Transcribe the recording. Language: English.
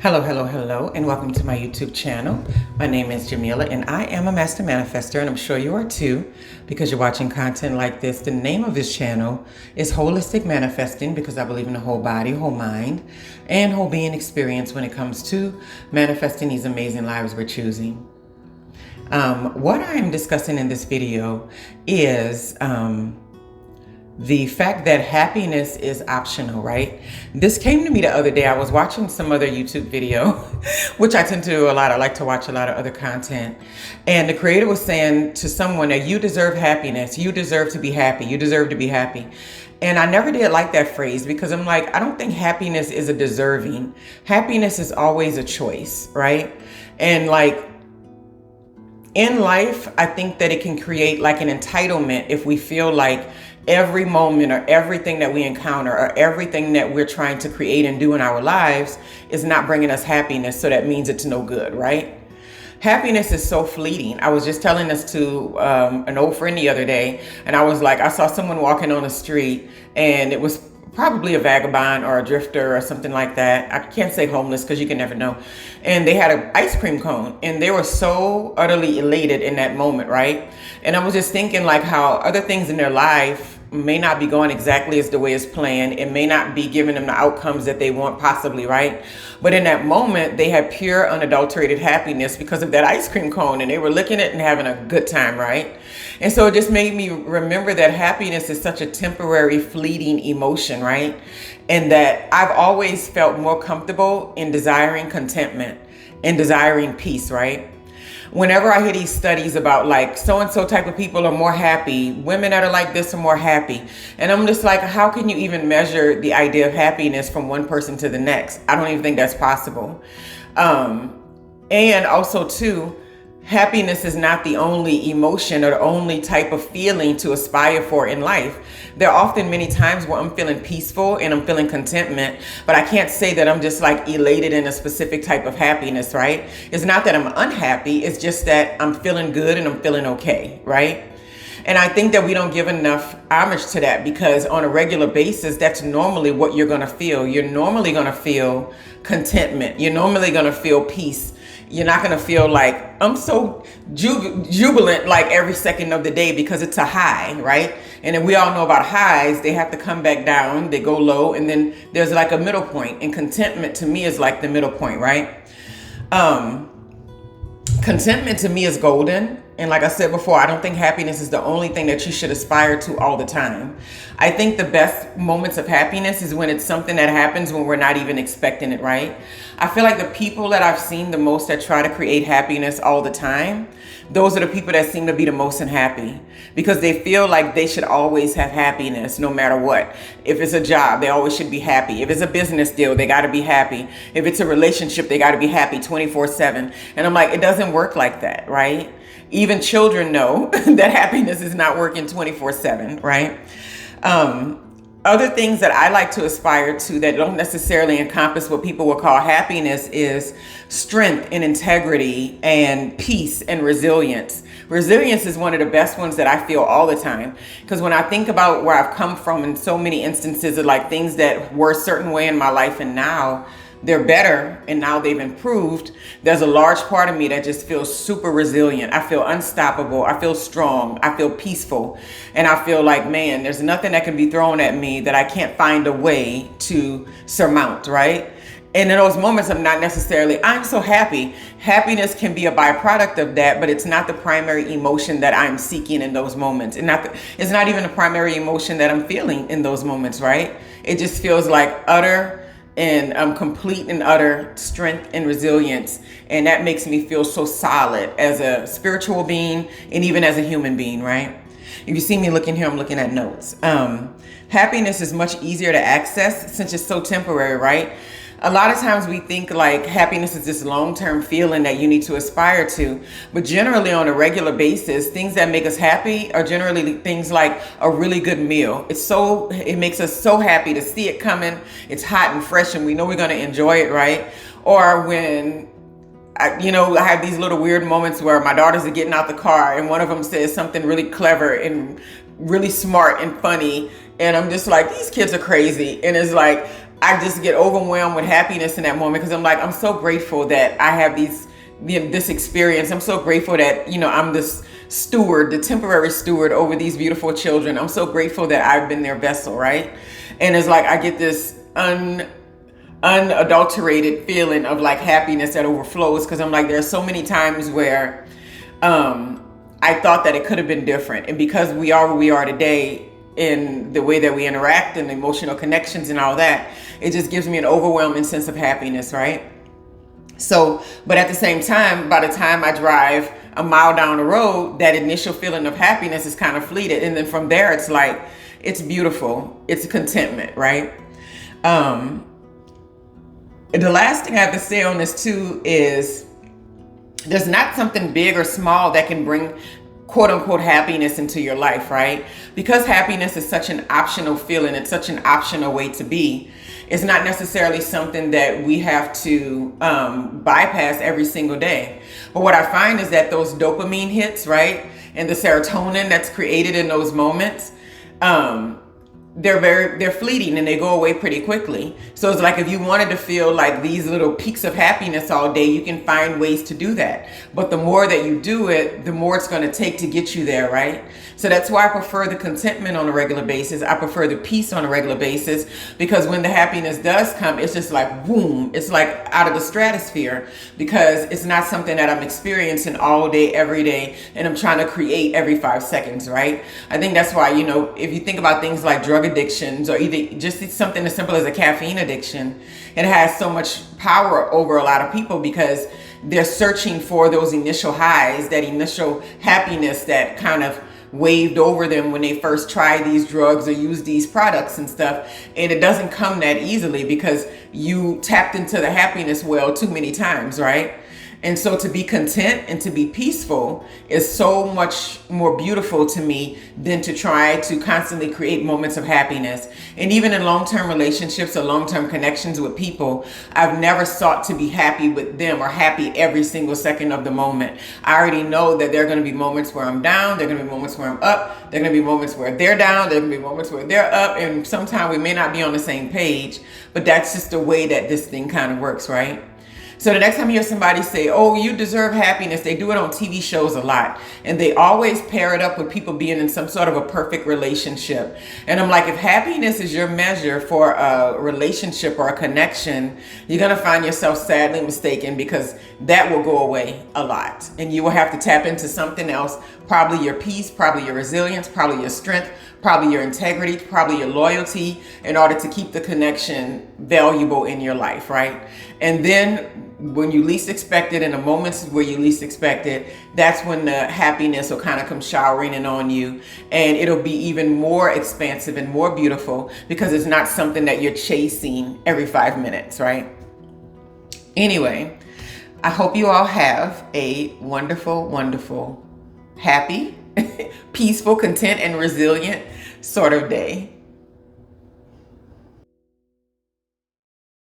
Hello, hello, hello, and welcome to my YouTube channel. My name is Jameelah, and I am a master manifester, and I'm sure you are too, because you're watching content like this. The name of this channel is Holistic Manifesting, because I believe in the whole body, whole mind, and whole being experience when it comes to manifesting these amazing lives we're choosing. What I am discussing in this video is the fact that happiness is optional, right? This came to me the other day. I was watching some other YouTube video, which I tend to do a lot. I like to watch a lot of other content. And the creator was saying to someone that you deserve happiness. You deserve to be happy. You deserve to be happy. And I never did like that phrase because I'm like, I don't think happiness is a deserving. Happiness is always a choice, right? And like, in life, I think that it can create like an entitlement if we feel like every moment or everything that we encounter or everything that we're trying to create and do in our lives is not bringing us happiness. So that means it's no good, right? Happiness is so fleeting. I was just telling this to an old friend the other day, and I was like, I saw someone walking on the street, and it was probably a vagabond or a drifter or something like that. I can't say homeless because you can never know. And they had an ice cream cone, and they were so utterly elated in that moment, right? And I was just thinking like how other things in their life may not be going exactly as the way it's planned. It may not be giving them the outcomes that they want possibly, right? But in that moment, they had pure unadulterated happiness because of that ice cream cone, and they were licking it and having a good time, right? And so it just made me remember that happiness is such a temporary, fleeting emotion, right? And that I've always felt more comfortable in desiring contentment and desiring peace, right? Whenever I hear these studies about like so-and-so type of people are more happy, women that are like this are more happy. And I'm just like, how can you even measure the idea of happiness from one person to the next? I don't even think that's possible. And also too, happiness is not the only emotion or the only type of feeling to aspire for in life. There are often many times where I'm feeling peaceful and I'm feeling contentment, but I can't say that I'm just like elated in a specific type of happiness, right? It's not that I'm unhappy. It's just that I'm feeling good and I'm feeling okay, right? And I think that we don't give enough homage to that because on a regular basis, that's normally what you're going to feel. You're normally going to feel contentment. You're normally going to feel peace. You're not going to feel like I'm so jubilant like every second of the day because it's a high, right? And then we all know about highs. They have to come back down. They go low. And then there's like a middle point. And contentment to me is like the middle point, right? Contentment to me is golden. And like I said before, I don't think happiness is the only thing that you should aspire to all the time. I think the best moments of happiness is when it's something that happens when we're not even expecting it, right? I feel like the people that I've seen the most that try to create happiness all the time, those are the people that seem to be the most unhappy because they feel like they should always have happiness no matter what. If it's a job, they always should be happy. If it's a business deal, they got to be happy. If it's a relationship, they got to be happy 24/7. And I'm like, it doesn't work like that, right? Even children know that happiness is not working 24/7, right? Other things that I like to aspire to that don't necessarily encompass what people will call happiness is strength and integrity and peace and resilience. Resilience is one of the best ones that I feel all the time. Because when I think about where I've come from in so many instances of like things that were a certain way in my life and now they're better and now they've improved, there's a large part of me that just feels super resilient. I feel unstoppable. I feel strong. I feel peaceful. And I feel like, man, there's nothing that can be thrown at me that I can't find a way to surmount, right? And in those moments, I'm not necessarily, I'm so happy. Happiness can be a byproduct of that, but it's not the primary emotion that I'm seeking in those moments. And it's not even the primary emotion that I'm feeling in those moments, right? It just feels like utter and complete and utter strength and resilience. And that makes me feel so solid as a spiritual being and even as a human being, right? If you see me looking here, I'm looking at notes. Happiness is much easier to access since it's so temporary, right? A lot of times we think like happiness is this long-term feeling that you need to aspire to. But generally on a regular basis, things that make us happy are generally things like a really good meal. It makes us so happy to see it coming. It's hot and fresh and we know we're going to enjoy it, right? Or when I have these little weird moments where my daughters are getting out the car and one of them says something really clever and really smart and funny. And I'm just like, these kids are crazy. And it's like, I just get overwhelmed with happiness in that moment, because I'm like, I'm so grateful that I have this experience. I'm so grateful that, I'm this steward, the temporary steward over these beautiful children. I'm so grateful that I've been their vessel, right? And it's like I get this unadulterated feeling of like happiness that overflows, because I'm like, there are so many times where I thought that it could have been different. And because we are where we are today, in the way that we interact and emotional connections and all that, it just gives me an overwhelming sense of happiness, right? So, but at the same time, by the time I drive a mile down the road, that initial feeling of happiness is kind of fleeted. And then from there, it's like, it's beautiful. It's contentment, right? The last thing I have to say on this too is there's not something big or small that can bring quote unquote happiness into your life, right? Because happiness is such an optional feeling, it's such an optional way to be. It's not necessarily something that we have to bypass every single day. But what I find is that those dopamine hits, right, and the serotonin that's created in those moments, they're fleeting and they go away pretty quickly. So it's like if you wanted to feel like these little peaks of happiness all day, you can find ways to do that. But the more that you do it, the more it's going to take to get you there, right? So that's why I prefer the contentment on a regular basis. I prefer the peace on a regular basis, because when the happiness does come, it's just like boom, it's like out of the stratosphere, because it's not something that I'm experiencing all day, every day, and I'm trying to create every 5 seconds, right? I think that's why, if you think about things like drug addictions, or even just something as simple as a caffeine addiction, it has so much power over a lot of people, because they're searching for those initial highs, that initial happiness that kind of waved over them when they first try these drugs or use these products and stuff. And it doesn't come that easily, because you tapped into the happiness well too many times, right? And so to be content and to be peaceful is so much more beautiful to me than to try to constantly create moments of happiness. And even in long-term relationships or long-term connections with people, I've never sought to be happy with them or happy every single second of the moment. I already know that there are going to be moments where I'm down. There are going to be moments where I'm up. There are going to be moments where they're down. There are going to be moments where they're up. And sometimes we may not be on the same page, but that's just the way that this thing kind of works, right? So the next time you hear somebody say, oh, you deserve happiness, they do it on TV shows a lot. And they always pair it up with people being in some sort of a perfect relationship. And I'm like, if happiness is your measure for a relationship or a connection, you're going to find yourself sadly mistaken, because that will go away a lot. And you will have to tap into something else, probably your peace, probably your resilience, probably your strength, probably your integrity, probably your loyalty, in order to keep the connection valuable in your life, right? And then when you least expect it, in the moments where you least expect it, that's when the happiness will kind of come showering in on you, and it'll be even more expansive and more beautiful, because it's not something that you're chasing every 5 minutes, right? Anyway, I hope you all have a wonderful, wonderful, happy, peaceful, content, and resilient sort of day.